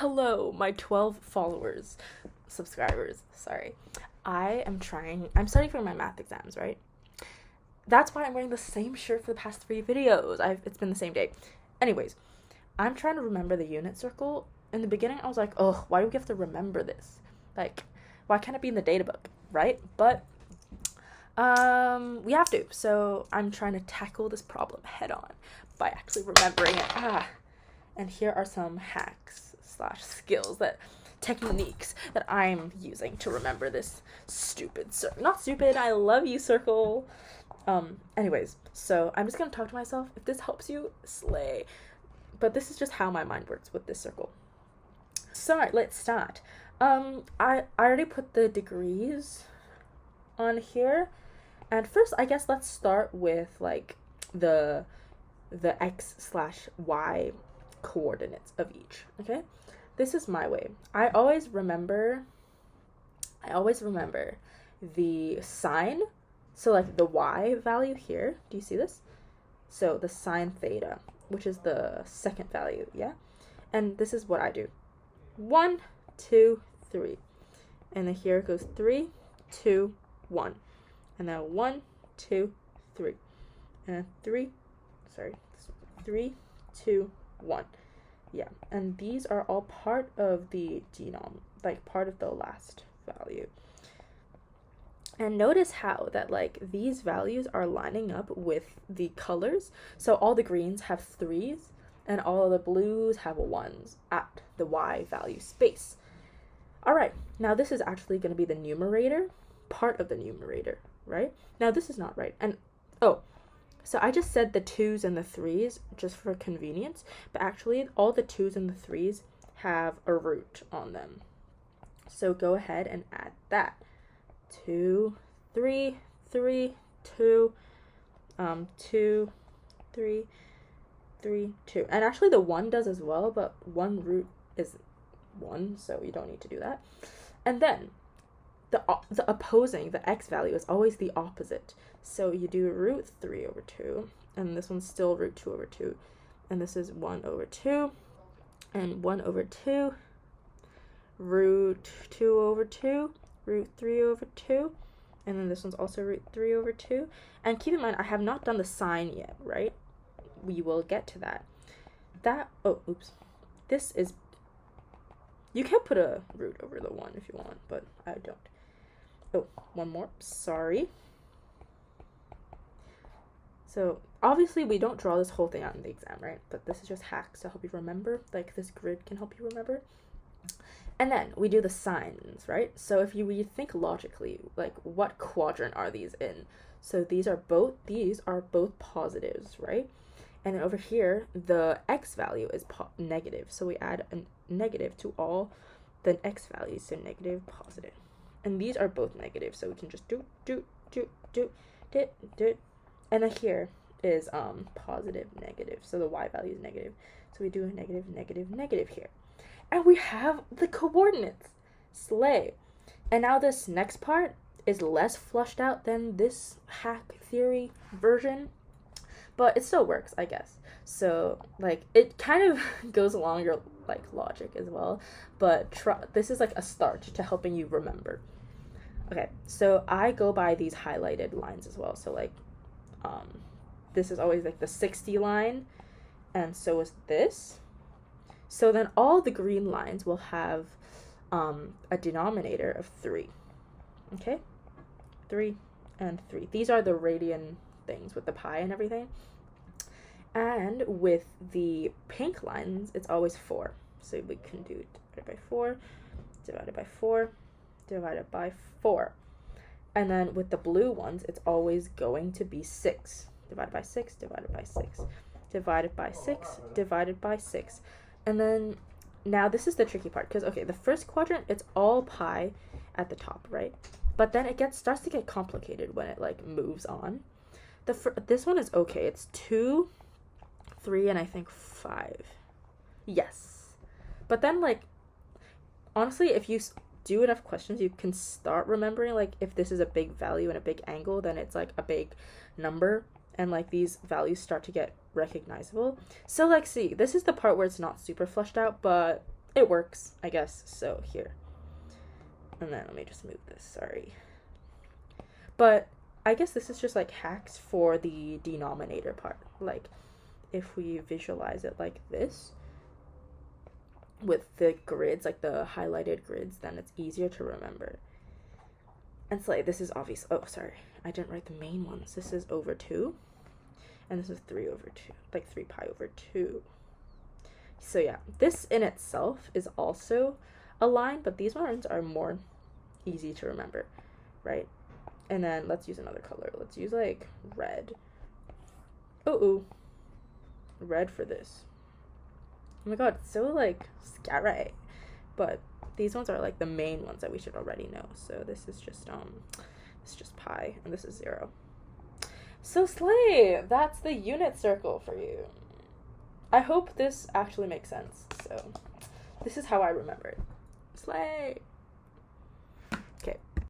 Hello, my 12 followers, subscribers, sorry. I'm studying for my math exams, right? That's why I'm wearing the same shirt for the past 3 videos. It's been the same day. Anyways, I'm trying to remember the unit circle. In the beginning, I was like, oh, why do we have to remember this? Like, why can't it be in the data book, right? But, we have to. So I'm trying to tackle this problem head on by actually remembering it. And here are some hacks slash skills techniques that I'm using to remember this not stupid, I love you circle. Anyways, so I'm just gonna talk to myself. If this helps you, slay. But this is just how my mind works with this circle. So alright, let's start. I already put the degrees on here. And first, I guess let's start with like the x slash y coordinates of each. Okay, this is my way. I always remember the sine. So like the y value here, do you see this? So the sine theta, which is the second value, yeah? And this is what I do. 1, 2, 3. And then here it goes 3, 2, 1. And then 1, 2, 3. And 3, 2, 1. Yeah, and these are all part of the denom, like part of the last value. And notice how that like these values are lining up with the colors. So all the greens have 3s and all the blues have 1s at the y value space. All right, now this is actually going to be the numerator, part of the numerator, right? Now this is not right. And so I just said the 2s and the 3s just for convenience, but actually all the 2s and the 3s have a root on them. So go ahead and add that. 2, 3, 3, 2, 2, 3, 3, 2. And actually the 1 does as well, but 1 root is 1, so you don't need to do that. And then the opposing, the x value, is always the opposite. So you do root 3 over 2, and this one's still root 2 over 2. And this is 1 over 2, and 1 over 2, root 2 over 2, root 3 over 2, and then this one's also root 3 over 2. And keep in mind, I have not done the sign yet, right? We will get to that. This is, you can put a root over the 1 if you want, but I don't. Oh, one more, sorry. So obviously we don't draw this whole thing out in the exam, right? But this is just hacks to help you remember. Like this grid can help you remember. And then we do the signs, right? So if you think logically, like what quadrant are these in? So these are both positives, right? And then over here, the x value is negative. So we add a negative to all the x values, so negative, positive. And these are both negative, so we can just do. And then here is positive, negative. So the y value is negative. So we do a negative, negative, negative here. And we have the coordinates. Slay. And now this next part is less flushed out than this hack theory version, but it still works, I guess. So like it kind of goes along your like logic as well, but this is like a start to helping you remember. Okay, so I go by these highlighted lines as well. So like this is always like the 60 line, and so is this. So then all the green lines will have a denominator of 3. Okay? 3 and 3. These are the radian things with the pi and everything. And with the pink lines, it's always 4. So we can do divided by 4, divided by 4, divided by 4. And then with the blue ones, it's always going to be 6. Divided by 6, divided by 6, divided by 6, divided by 6. And then now this is the tricky part, because okay, the first quadrant, it's all pi at the top, right? But then it starts to get complicated when it like moves on. This one is okay. It's 2, 3, and I think 5. Yes. But then like honestly, if you do enough questions, you can start remembering like if this is a big value and a big angle, then it's like a big number, and like these values start to get recognizable. So like see, this is the part where it's not super flushed out, but it works, I guess. So here. And then let me just move this, sorry. But I guess this is just like hacks for the denominator part. Like if we visualize it like this with the grids, like the highlighted grids, then it's easier to remember. And so like this is obvious. Oh, sorry. I didn't write the main ones. This is over 2. And this is 3 over 2. Like 3 pi over 2. So yeah, this in itself is also a line, but these ones are more easy to remember, right? And then let's use another color. Let's use like red. Ooh. Red for this. Oh my god, it's so like scary. But these ones are like the main ones that we should already know. So this is just pi, and this is 0. So slay! That's the unit circle for you. I hope this actually makes sense. So this is how I remember it. Slay!